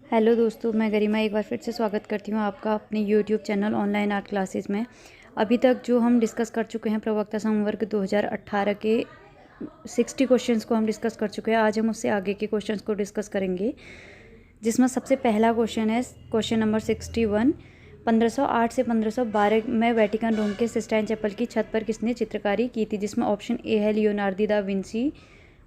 Hello दोस्तों, मैं गरिमा एक बार फिर से स्वागत करती हूँ आपका अपने YouTube channel online art classes में। अभी तक जो हम डिस्कस कर चुके हैं प्रवक्ता संवर्ग 2018 के 60 क्वेश्चंस को हम डिस्कस कर चुके हैं। आज हम उससे आगे के क्वेश्चंस को डिस्कस करेंगे, जिसमें सबसे पहला क्वेश्चन है क्वेश्चन नंबर 61। 1508 से 1512 में वेटिकन रोम के सिस्टाइन चैपल की छत पर किसने चित्रकारी की थी? जिसमें ऑप्शन ए है Leonardo da Vinci,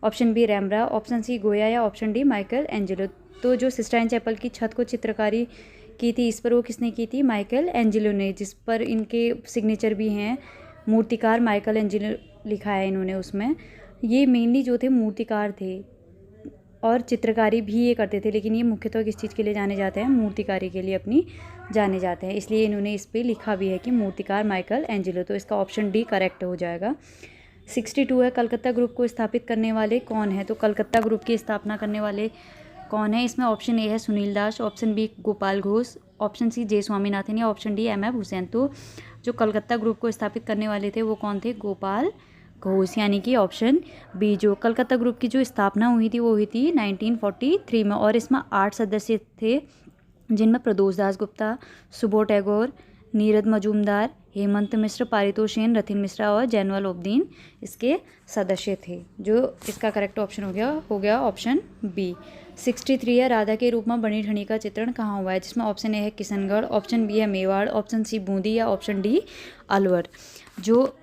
option B Rembrandt, option C Goya या ऑप्शन डी माइकल एंजेलो। तो जो सिस्टाइन चैपल की छत को चित्रकारी की थी, इस पर वो किसने की थी? माइकल एंजेलो ने, जिस पर इनके सिग्नेचर भी हैं। मूर्तिकार माइकल एंजेलो लिखा है इन्होंने उसमें। ये मेनली जो थे मूर्तिकार थे और चित्रकारी भी ये करते थे, लेकिन ये मुख्यतः किस चीज़ के लिए जाने जाते हैं? मूर्तिकारी के लिए अपनी जाने जाते हैं, इसलिए इन्होंने इस पर लिखा भी है कि मूर्तिकार माइकल एंजेलो। तो इसका ऑप्शन डी करेक्ट हो जाएगा। 62 है, कलकत्ता ग्रुप को स्थापित करने वाले कौन है? तो कलकत्ता ग्रुप की स्थापना करने वाले कौन है? इसमें ऑप्शन ए है Sunil Das, option B Gopal Ghosh, option C J Swaminathan या option D M F Hussain. तो जो कलकत्ता ग्रुप को स्थापित करने वाले थे वो कौन थे? गोपाल घोष, यानी कि ऑप्शन बी। जो कलकत्ता ग्रुप की जो स्थापना हुई थी वो हुई थी 1943 में, और इसमें 8 सदस्य थे, जिनमें प्रदोष दास गुप्ता, सुबोध टैगोर, नीरद मजूमदार, हेमंत मिश्र, पारितोष सेन, रथिन मिश्रा और जैनुअल उबदीन इसके सदस्य थे। जो इसका करेक्ट ऑप्शन हो गया ऑप्शन बी। 63 है, राधा के रूप में बनी ठनी का चित्रण कहाँ हुआ है? जिसमें ऑप्शन ए है किशनगढ़, ऑप्शन बी है मेवाड़, ऑप्शन सी बूंदी या ऑप्शन डी अलवर। जो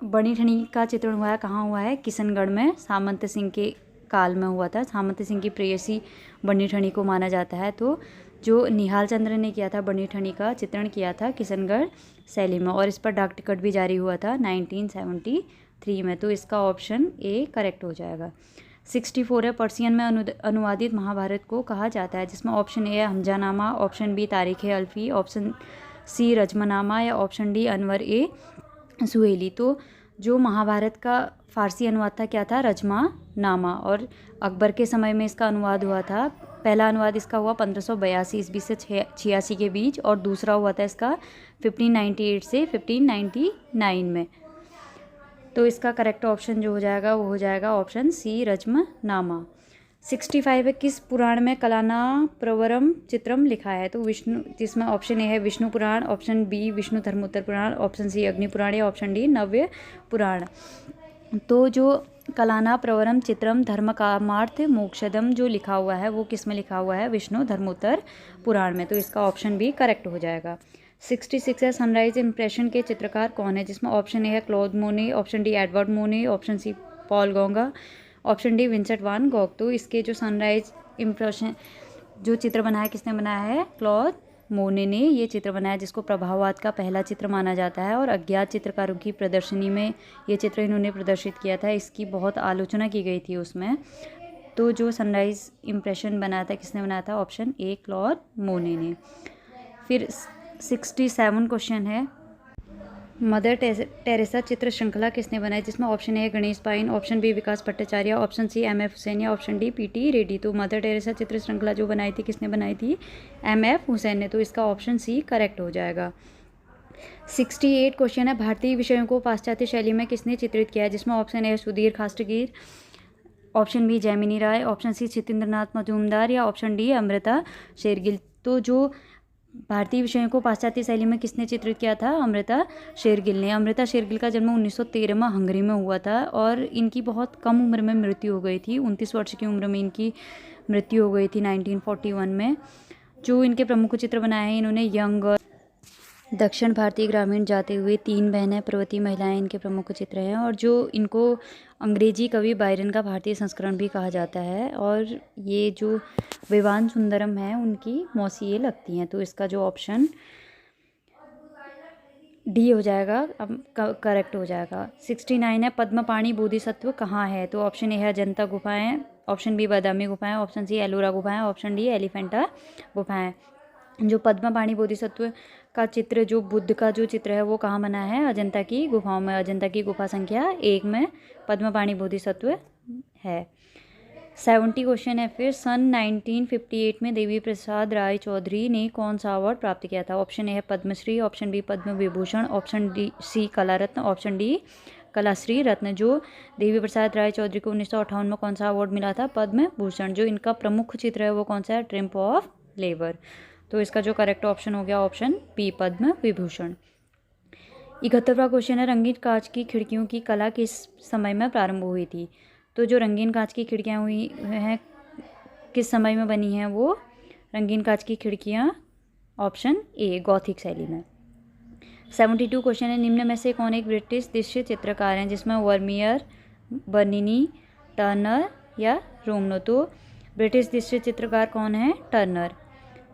बनी ठनी का चित्रण हुआ है कहाँ हुआ है? किशनगढ़ में सामंत सिंह के काल में हुआ था। सामंत सिंह की प्रेयसी बनी ठनी को माना जाता है। तो जो निहाल चंद्र ने किया था बनी ठनी का चित्रण किया था किशनगढ़ शैली में, और इस पर डाक टिकट भी जारी हुआ था 1973 में। तो इसका ऑप्शन ए करेक्ट हो जाएगा। 64 है, पर्सियन में अनुवादित महाभारत को कहा जाता है? जिसमें ऑप्शन ए है हमजानामा, ऑप्शन बी तारीख अल्फी, ऑप्शन सी रजमनामा या ऑप्शन डी अनवर ए सुहेली। तो जो महाभारत का फारसी अनुवाद था क्या था? रजमानामा, और अकबर के समय में इसका अनुवाद हुआ था। पहला अनुवाद इसका हुआ 1582 ईस्वी से 86 के बीच, और दूसरा हुआ था इसका 1598 से 1599 में। तो इसका करेक्ट ऑप्शन जो हो जाएगा वो हो जाएगा ऑप्शन सी रजमनामा। 65 है, किस पुराण में कलाना प्रवरम चित्रम लिखा है? तो विष्णु, जिसमें ऑप्शन ए है विष्णु पुराण, ऑप्शन बी विष्णु धर्मोत्तर पुराण, ऑप्शन सी अग्नि पुराण या ऑप्शन डी नव्य पुराण। तो जो कलाना प्रवरम चित्रम धर्म कामार्थ मोक्षदम जो लिखा हुआ है वो किस में लिखा हुआ है? विष्णु धर्मोत्तर पुराण में। तो इसका ऑप्शन बी करेक्ट हो जाएगा। 66 है, सनराइज इंप्रेशन के चित्रकार कौन है? जिसमें ऑप्शन ए है Claude Monet, option D Edward Monet, option C Paul Gauguin, option D Vincent van Gogh. तो इसके जो सनराइज इम्प्रेशन जो चित्र बनाया किसने बनाया है? क्लॉद मोने ने ये चित्र बनाया, जिसको प्रभाववाद का पहला चित्र माना जाता है, और अज्ञात चित्रकारों की प्रदर्शनी में ये चित्र इन्होंने प्रदर्शित किया था। इसकी बहुत आलोचना की गई थी उसमें। तो जो सनराइज इम्प्रेशन बनाया था किसने बनाया था? ऑप्शन ए क्लॉद मोने ने। फिर 67 क्वेश्चन है, मदर टेरेसा चित्र श्रृंखला किसने बनाई? जिसमें option A Ganesh Pyne, option B Vikas Bhattacharya, option C M F Husain या ऑप्शन डी पीटी रेड्डी। तो मदर टेरेसा चित्र श्रृंखला जो बनाई थी किसने बनाई थी? एम एफ हुसैन ने। तो इसका ऑप्शन सी करेक्ट हो जाएगा। 68 क्वेश्चन है, भारतीय विषयों को पाश्चात्य शैली में किसने चित्रित किया है? जिसमें option A Sudhir Khastgir, option B Jamini Roy, option C Satyendranath Majumdar या ऑप्शन डी अमृता शेरगिल। तो जो भारतीय विषयों को पाश्चात्य शैली में किसने चित्रित किया था? अमृता शेरगिल ने। अमृता शेरगिल का जन्म 1913 में हंगरी में हुआ था, और इनकी बहुत कम उम्र में मृत्यु हो गई थी। 29 वर्ष की उम्र में इनकी मृत्यु हो गई थी 1941 में। जो इनके प्रमुख चित्र बनाए हैं इन्होंने यंग, दक्षिण भारतीय ग्रामीण, जाते हुए, तीन बहनें, पर्वतीय महिलाएं इनके प्रमुख चित्र हैं। और जो इनको अंग्रेजी कवि बायरन का भारतीय संस्करण भी कहा जाता है, और ये जो विवान सुंदरम है उनकी मौसी ये लगती हैं। तो इसका जो ऑप्शन डी हो जाएगा अब करेक्ट हो जाएगा। 69 है, पद्मपाणि बोधिसत्व कहाँ है? तो ऑप्शन ए है अजंता गुफाएं, ऑप्शन बी बादामी गुफाएं, ऑप्शन सी एलोरा गुफाएं, ऑप्शन डी एलिफेंटा गुफाएं। जो पद्मपाणि बोधिसत्व का चित्र, जो बुद्ध का जो चित्र है वो कहाँ बना है? अजंता की गुफाओं में। अजंता की गुफा संख्या 1 में पद्मपाणि बोधिसत्व है। 70 क्वेश्चन है, फिर सन 1958 में देवी प्रसाद राय चौधरी ने कौन सा अवार्ड प्राप्त किया था? ऑप्शन ए है Padmashri, option B Padma Vibhushan, option D C कला रत्न, ऑप्शन डी कलाश्री रत्न। जो देवी प्रसाद राय चौधरी को 1958 में कौन सा अवार्ड मिला था? पद्म भूषण। जो इनका प्रमुख चित्र है वो कौन सा है? Triumph of labour. तो इसका जो करेक्ट ऑप्शन हो गया option B Padma Vibhushan. 71वां question है, रंगीन कांच की खिड़कियों की कला किस समय में प्रारंभ हुई थी? तो जो रंगीन कांच की खिड़कियाँ हुई हैं किस समय में बनी हैं वो रंगीन कांच की खिड़कियाँ? ऑप्शन ए गॉथिक शैली में। 72 क्वेश्चन है, निम्न में से कौन एक ब्रिटिश दृश्य चित्रकार हैं जिसमें वर्मियर, बर्निनी, टर्नर या रोमनो? तो ब्रिटिश दृश्य चित्रकार कौन है? टर्नर।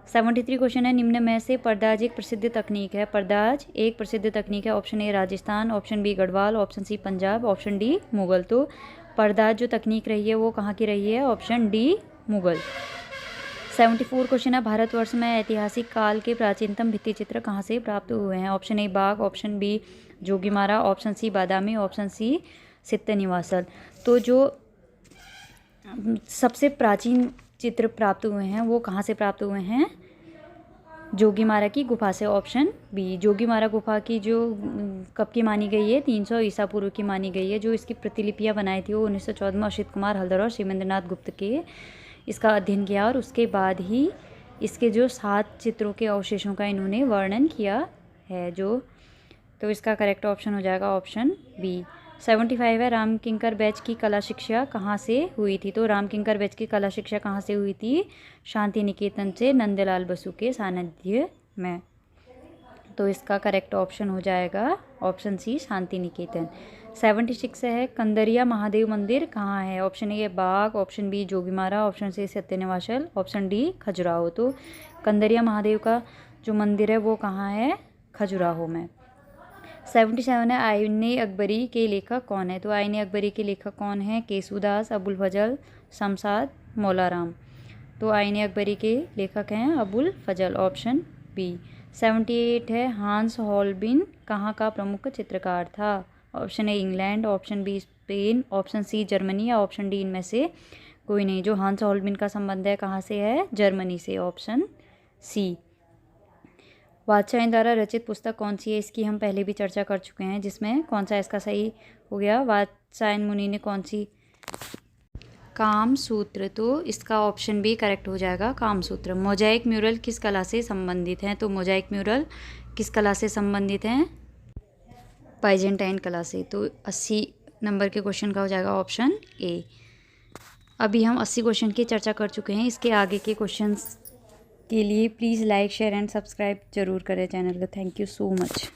73 क्वेश्चन है, निम्न में से पर्दाज एक प्रसिद्ध तकनीक है? पर्दाज एक प्रसिद्ध तकनीक है। Option A Rajasthan, option B Garhwal, option C Punjab, option D Mughal. तो पर्दाज जो तकनीक रही है वो कहाँ की रही है? Option D Mughal. 74 क्वेश्चन है, भारतवर्ष में ऐतिहासिक काल के प्राचीनतम भित्ति चित्र कहाँ से प्राप्त हुए हैं? Option A Bagh, option B Jogimara, option C Badami, option C Sittanavasal. तो जो सबसे प्राचीन चित्र प्राप्त हुए हैं वो कहाँ से प्राप्त हुए हैं? जोगीमारा की गुफा से। Option B. जोगीमारा गुफा की जो कब की मानी गई है? 300 ईसा पूर्व की मानी गई है। जो इसकी प्रतिलिपियाँ बनाई थी वो 1914 में असित कुमार हल्दर और शिवेंद्रनाथ गुप्त के इसका अध्ययन किया और उसके बाद ही इसके जो 7 चित्रों के अवशेषों का इन्होंने वर्णन किया है जो। तो इसका करेक्ट ऑप्शन हो जाएगा ऑप्शन बी। 75 है, राम किंकर बैच की कला शिक्षा कहाँ से हुई थी? तो राम किंकर बैच की कला शिक्षा कहाँ से हुई थी? शांति निकेतन से, नंदलाल बसु के सानिध्य में। तो इसका करेक्ट ऑप्शन हो जाएगा ऑप्शन सी शांति निकेतन। 76 है, कंदरिया महादेव मंदिर कहाँ है? Option A Bagh, option B Jogimara, option C Sittanavasal, option D Khajuraho. तो कंदरिया महादेव का जो मंदिर है वो कहाँ है? खजुराहो में। 77 है, आईने अकबरी के लेखक कौन है? तो आईने अकबरी के लेखक कौन है? केसूदास, अबुल फजल, शमशाद, मौलाराम। तो आईने अकबरी के लेखक हैं अबुल फजल, ऑप्शन बी। 78 है, हांस हॉलबिन कहाँ का प्रमुख चित्रकार था? Option A England, option B Spain, option C Germany या ऑप्शन डी इनमें से कोई नहीं। जो हांस हॉलबिन का संबंध है कहाँ से है? जर्मनी से, ऑप्शन सी। वात्स्यायन द्वारा रचित पुस्तक कौन सी है? इसकी हम पहले भी चर्चा कर चुके हैं, जिसमें कौन सा इसका सही हो गया? वात्स्यायन मुनि ने कौन सी? काम सूत्र। तो इसका ऑप्शन बी करेक्ट हो जाएगा काम सूत्र। मोजाइक म्यूरल किस कला से संबंधित हैं? तो मोजाइक म्यूरल किस कला से संबंधित हैं? बाइजेंटाइन कला से। तो 80 नंबर के क्वेश्चन का हो जाएगा ऑप्शन ए। अभी हम 80 क्वेश्चन की चर्चा कर चुके हैं। इसके आगे के क्वेश्चंस के लिए please like share and subscribe जरूर करें चैनल को। Thank you so much.